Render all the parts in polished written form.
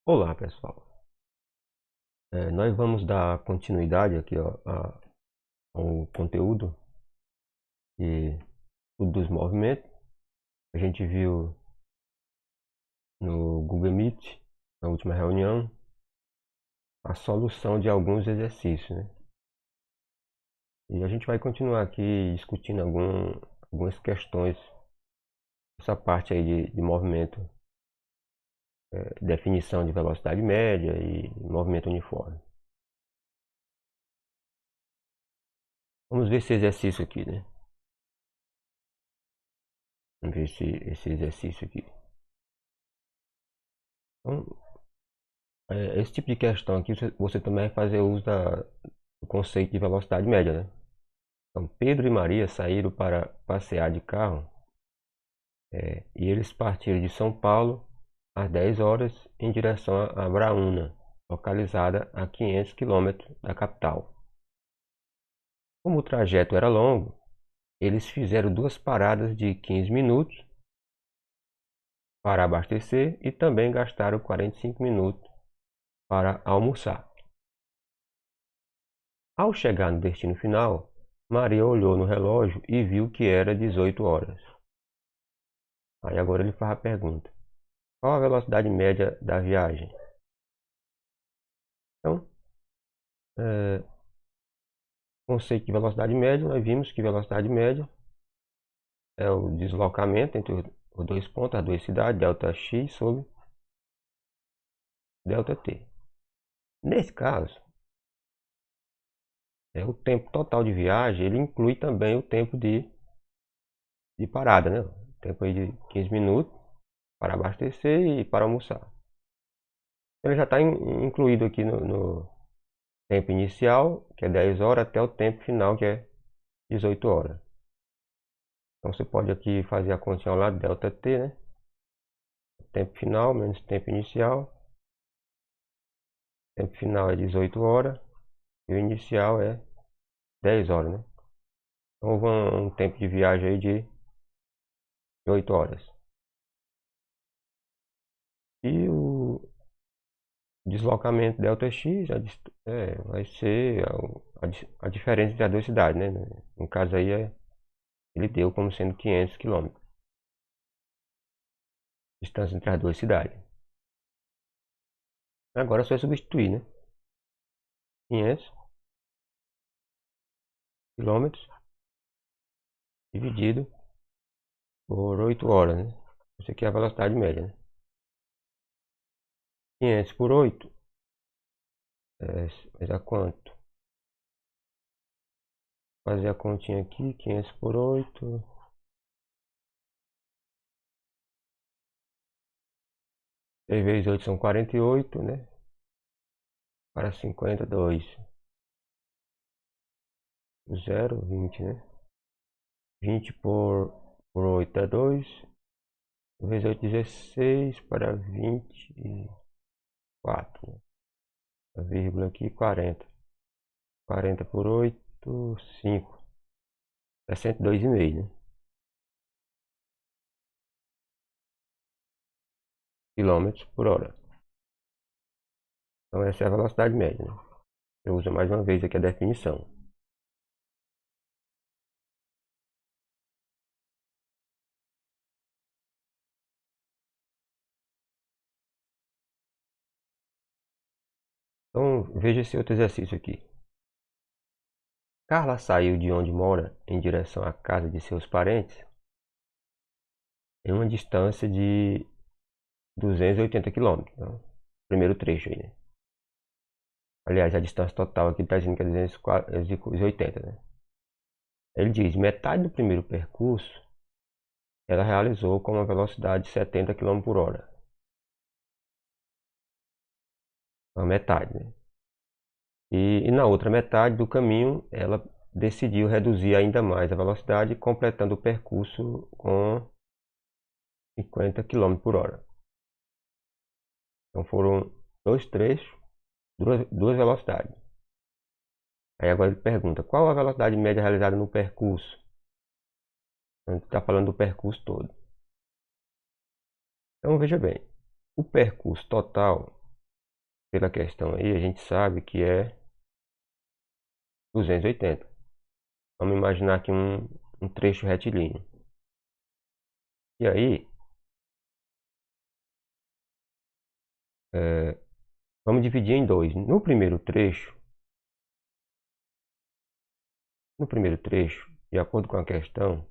Olá, pessoal. Nós vamos dar continuidade aqui ó, ao conteúdo de estudo dos movimentos. A gente viu no Google Meet, na última reunião, a solução de alguns exercícios, né? E a gente vai continuar aqui discutindo algumas questões, essa parte aí de movimento, definição de velocidade média e movimento uniforme. Vamos ver esse exercício aqui, né? Vamos ver esse exercício aqui. Então, esse tipo de questão aqui, você também vai fazer uso do conceito de velocidade média, né? Então, Pedro e Maria saíram para passear de carro, e eles partiram de São Paulo às 10 horas em direção a Braúna, localizada a 500 quilômetros da capital. Como o trajeto era longo, eles fizeram duas paradas de 15 minutos para abastecer e também gastaram 45 minutos para almoçar. Ao chegar no destino final, Maria olhou no relógio e viu que era 18 horas. Aí agora ele faz a pergunta: qual a velocidade média da viagem? Então, conceito de velocidade média, nós vimos que velocidade média é o deslocamento entre os dois pontos, as duas cidades, ΔX sobre ΔT. Nesse caso, o tempo total de viagem, ele inclui também o tempo de parada, né? O tempo aí de 15 minutos para abastecer e para almoçar. Ele já está incluído aqui no tempo inicial, que é 10 horas, até o tempo final, que é 18 horas. Então você pode aqui fazer a continha ao lado, ΔT, né? Tempo final menos tempo inicial. Tempo final é 18 horas e o inicial é 10 horas, né? Então houve um tempo de viagem aí de 8 horas. E o deslocamento ΔX vai ser a diferença entre as duas cidades, né? No caso aí, ele deu como sendo 500 quilômetros. Distância entre as duas cidades. Agora é só substituir, né? 500 quilômetros dividido por 8 horas, né? Isso aqui é a velocidade média, né? 500 por 8 vai dar quanto? Fazer a continha aqui, 500 por 8. 6 vezes 8 são 48, né? Para 52. 0, 20, né? 20 por 8 é 2. 2 vezes 8, 16 para 24. Né? A vírgula aqui, 40. 40 por 8, 5. É 102,5, né? Quilômetros por hora. Então essa é a velocidade média, né? Eu uso mais uma vez aqui a definição. Então veja esse outro exercício aqui. Carla saiu de onde mora em direção à casa de seus parentes em uma distância de 280 km. Então, primeiro trecho aí, né? Aliás, a distância total aqui está dizendo que é 280, né? Ele diz: metade do primeiro percurso ela realizou com uma velocidade de 70 km por hora. A metade, né? E na outra metade do caminho, ela decidiu reduzir ainda mais a velocidade, completando o percurso com 50 km por hora. Então foram dois trechos, duas velocidades. Aí agora ele pergunta: qual a velocidade média realizada no percurso? A gente está falando do percurso todo. Então veja bem, o percurso total pela questão aí, a gente sabe que é 280. Vamos imaginar aqui um trecho retilíneo. E aí, vamos dividir em dois. No primeiro trecho, de acordo com a questão,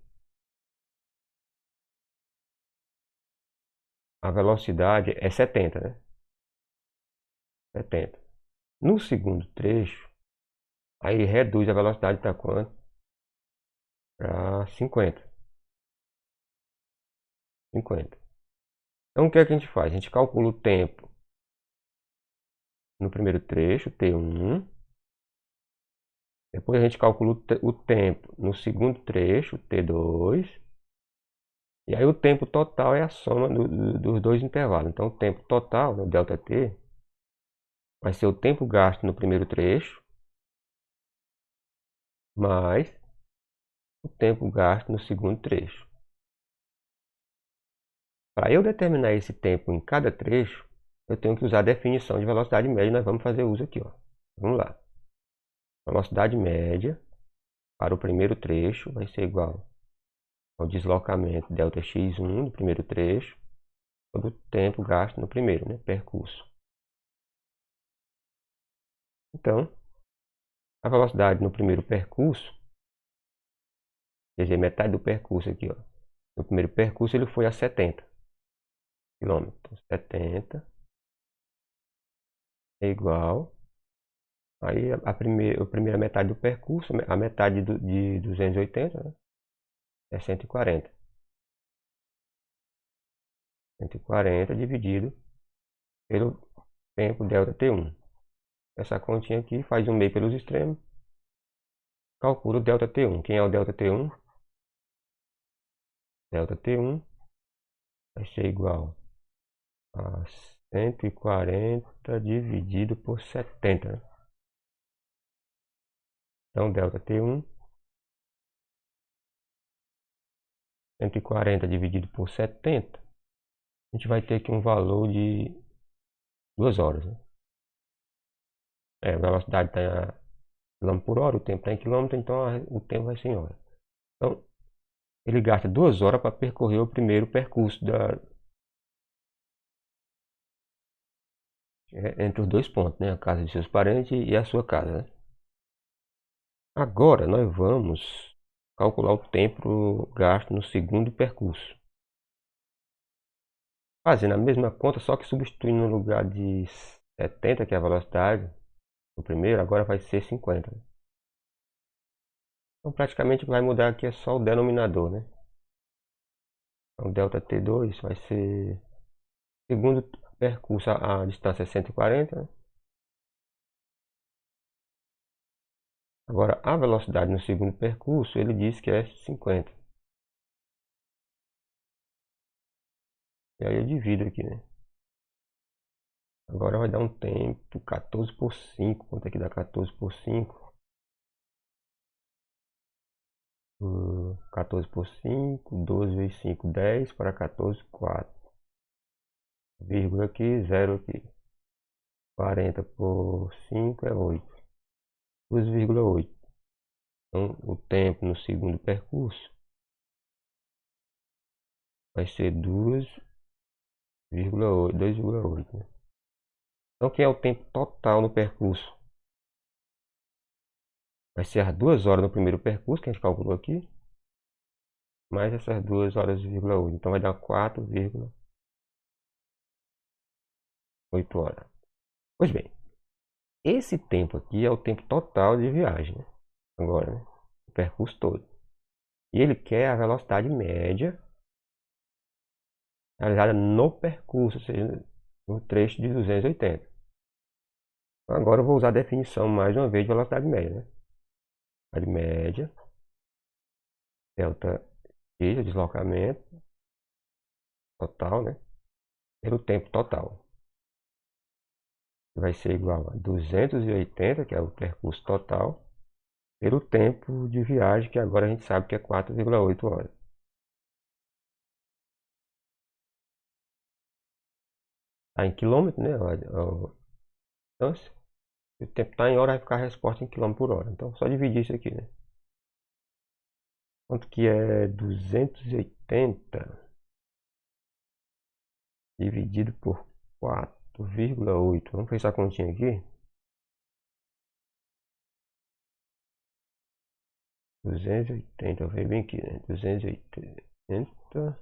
a velocidade é 70, né? 70. No segundo trecho, aí ele reduz a velocidade para quanto? Para 50. 50. Então o que é que a gente faz? A gente calcula o tempo no primeiro trecho, T1. Depois a gente calcula o tempo no segundo trecho, T2. E aí o tempo total é a soma dos dois intervalos. Então o tempo total, no ΔT, vai ser o tempo gasto no primeiro trecho, mais o tempo gasto no segundo trecho. Para eu determinar esse tempo em cada trecho, eu tenho que usar a definição de velocidade média. Nós vamos fazer uso aqui. Ó. Vamos lá. Velocidade média para o primeiro trecho vai ser igual ao deslocamento ΔX1 do primeiro trecho, todo o tempo gasto no primeiro, né, percurso. Então, a velocidade no primeiro percurso, quer dizer, metade do percurso aqui, ó. No primeiro percurso ele foi a 70 km. 70 é igual. Aí a primeira metade do percurso, a metade de 280, né, é 140. 140 dividido pelo tempo ΔT1. Essa continha aqui faz um meio pelos extremos. Calcula o ΔT1. Quem é o ΔT1? ΔT1 vai ser igual a 140 dividido por 70. Né? Então, ΔT1, 140 dividido por 70, a gente vai ter aqui um valor de 2 horas. Né? A velocidade está em km por hora, o tempo está em quilômetro, então o tempo vai ser em hora. Então, ele gasta 2 horas para percorrer o primeiro percurso entre os dois pontos, né? A casa de seus parentes e a sua casa. Né? Agora nós vamos calcular o tempo gasto no segundo percurso. Fazendo a mesma conta, só que substituindo no lugar de 70, que é a velocidade do primeiro, agora vai ser 50. Então praticamente vai mudar aqui é só o denominador, né? Então ΔT2 vai ser segundo percurso, a distância é 140. Né? Agora a velocidade no segundo percurso, ele diz que é 50. E aí eu divido aqui, né? Agora vai dar um tempo 14 por 5. Quanto é que dá 14 por 5? 14 por 5, 12 vezes 5, 10 para 14, 4. Vírgula aqui, 0 aqui. 40 por 5 é 8. 2,8. Então, o tempo no segundo percurso vai ser 2,8. 2,8. Né? Então, que é o tempo total no percurso? Vai ser as 2 horas no primeiro percurso, que a gente calculou aqui. Mais essas 2 horas,8. Então, vai dar 4,8 horas. Pois bem, esse tempo aqui é o tempo total de viagem. Né? Agora, né? O percurso todo. E ele quer a velocidade média realizada no percurso, ou seja, no trecho de 280. Então, agora eu vou usar a definição mais uma vez de velocidade média. Né? Velocidade média, delta T, o deslocamento total, né? Pelo tempo total. Vai ser igual a 280, que é o percurso total, pelo tempo de viagem, que agora a gente sabe que é 4,8 horas. Está em quilômetro, né? Então, se o tempo está em hora, vai ficar a resposta em km/h. Então, só dividir isso aqui, né? Quanto que é 280 dividido por 4,8? Vamos fazer essa continha aqui. 280, veio bem aqui, né? 280,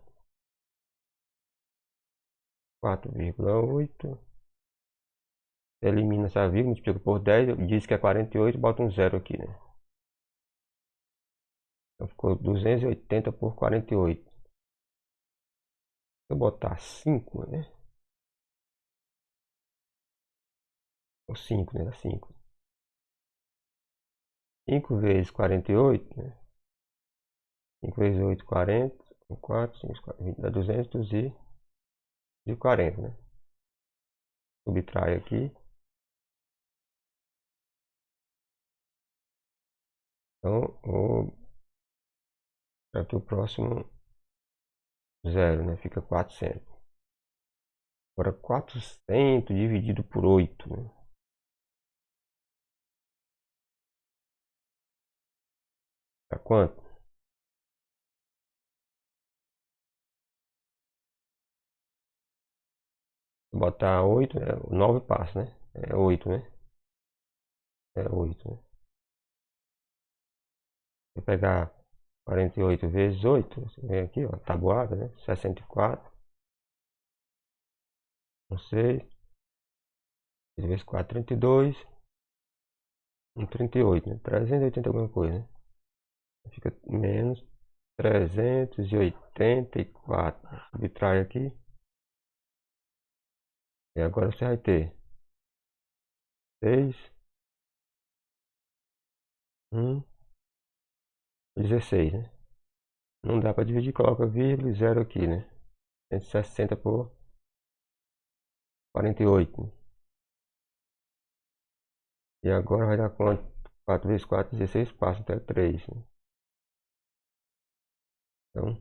4,8. Elimina essa vírgula, multiplica por 10, diz que é 48, bota um zero aqui, né? Então ficou 280 por 48. Se eu botar 5, né? Ou 5, né? 5. 5 vezes 48, né? 5 vezes 8, 40. 4, 5, 4, 20, dá 240, né? Subtrai aqui. Então, aqui o próximo zero, né? Fica 400. Agora 400 dividido por 8, né? Dá quanto? Vou botar 8, né? 9 passa, né? É 8, né? É 8, né? Vou pegar 48 vezes 8, você vem aqui, ó, tabuada, né? 64, não sei, 6 vezes 4, 32, e 38, né? 380 alguma coisa, né? Fica menos 384. Subtrai aqui. E agora você vai ter 6, 1, 16, né? Não dá para dividir, coloca vírgula e zero aqui, né? 160 por 48, né? E agora vai dar quanto? 4 vezes 4, 16, passa até 3, né? Então,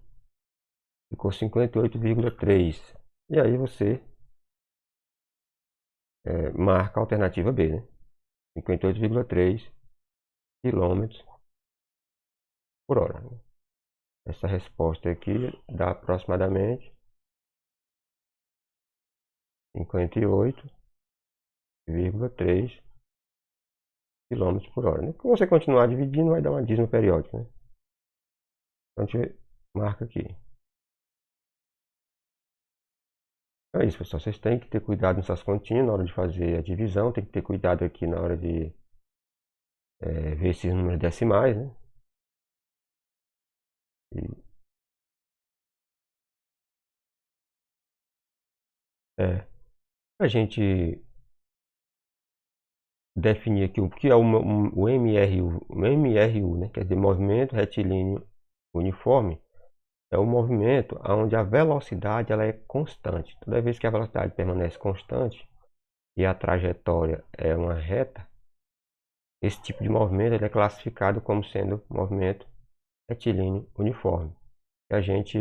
ficou 58,3. E aí você marca a alternativa B, né? 58,3 km por hora, né? Essa resposta aqui dá aproximadamente 58,3 km por hora, né? Se você continuar dividindo, vai dar uma dízima periódica, né? Então a gente marca aqui. Então é isso, pessoal. Vocês têm que ter cuidado nessas continhas na hora de fazer a divisão. Tem que ter cuidado aqui na hora de ver esses números decimais, né? E, a gente definir aqui o que é o MRU. O MRU, né? Quer dizer, movimento retilíneo uniforme. É o movimento onde a velocidade ela é constante. Toda vez que a velocidade permanece constante e a trajetória é uma reta, esse tipo de movimento ele é classificado como sendo movimento retilíneo uniforme. E a gente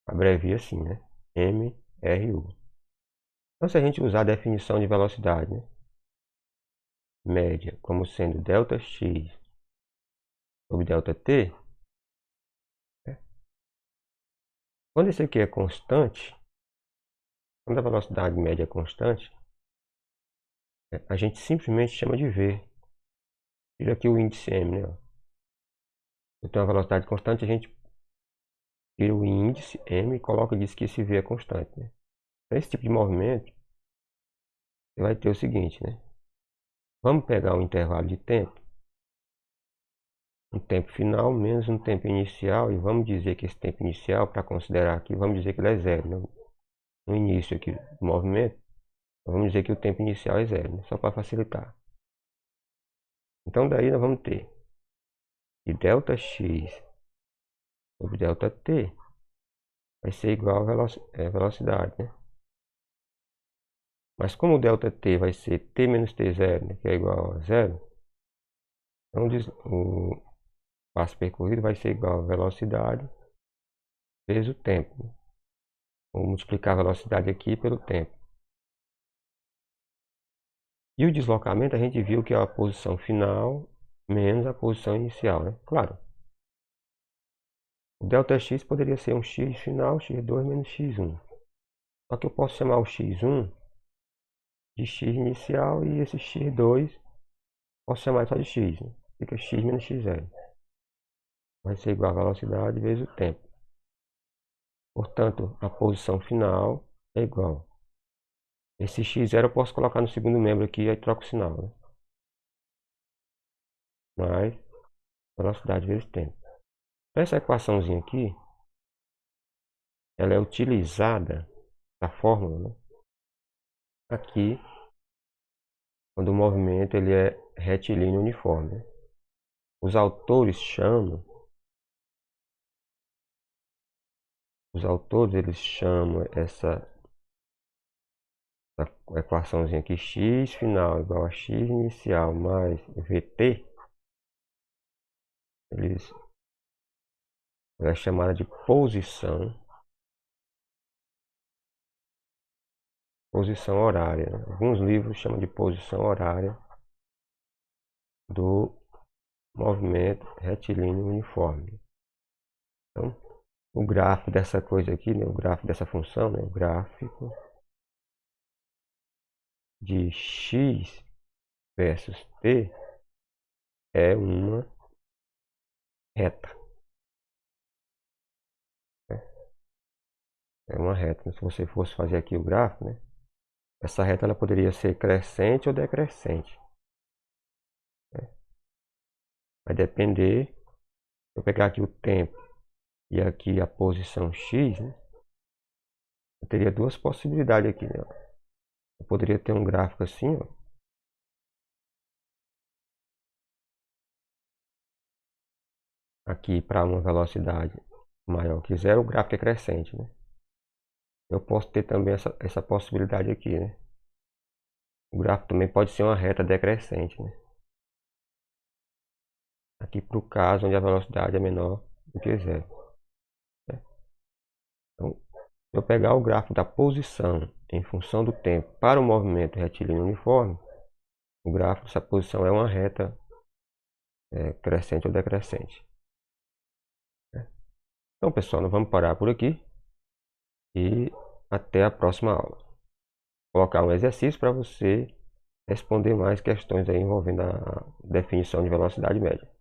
abrevia assim, né? MRU. Então, se a gente usar a definição de velocidade, né? Média como sendo ΔX sobre ΔT, né? Quando esse aqui é constante, quando a velocidade média é constante, a gente simplesmente chama de V. Tira aqui o índice M, né? Eu tenho uma velocidade constante, a gente tira o índice M e coloca e diz que esse V é constante, né? Para esse tipo de movimento, você vai ter o seguinte, né? Vamos pegar o intervalo de tempo, um tempo final menos um tempo inicial, e vamos dizer que esse tempo inicial, para considerar aqui, vamos dizer que ele é zero, né? No início aqui do movimento, vamos dizer que o tempo inicial é zero, né? Só para facilitar. Então daí nós vamos ter que ΔX sobre ΔT vai ser igual a velocidade, né? Mas como o ΔT vai ser T menos T0, né, que é igual a zero, então o passo percorrido vai ser igual a velocidade vezes o tempo, né? Vou multiplicar a velocidade aqui pelo tempo. E o deslocamento a gente viu que é a posição final menos a posição inicial, né? Claro, o ΔX poderia ser um x final, x2 menos x1. Só que eu posso chamar o x1 de x inicial e esse x2 posso chamar só de x, né? Fica x menos x0. Vai ser igual a velocidade vezes o tempo. Portanto, a posição final é igual. Esse x0 eu posso colocar no segundo membro aqui, aí troco o sinal, né? Mais velocidade vezes tempo. Essa equaçãozinha aqui, ela é utilizada, a fórmula, né? Aqui, quando o movimento ele é retilíneo uniforme. Os autores eles chamam essa equaçãozinha aqui, x final igual a x inicial mais vt, ela é chamada de posição horária, né? Alguns livros chamam de posição horária do movimento retilíneo uniforme. Então, o gráfico dessa coisa aqui, né, o gráfico dessa função, né, o gráfico de x versus t é uma reta. Né? É uma reta. Se você fosse fazer aqui o gráfico, né, essa reta ela poderia ser crescente ou decrescente. Né? Vai depender. Se eu pegar aqui o tempo e aqui a posição x, né, eu teria duas possibilidades aqui. Né? Eu poderia ter um gráfico assim, ó. Aqui para uma velocidade maior que zero, o gráfico é crescente, né? Eu posso ter também essa possibilidade aqui, né? O gráfico também pode ser uma reta decrescente, né? Aqui para o caso onde a velocidade é menor do que zero. Né? Então, se eu pegar o gráfico da posição em função do tempo para o movimento retilíneo uniforme, o gráfico dessa posição é uma reta crescente ou decrescente. Né? Então, pessoal, nós vamos parar por aqui e até a próxima aula. Vou colocar um exercício para você responder mais questões aí envolvendo a definição de velocidade média.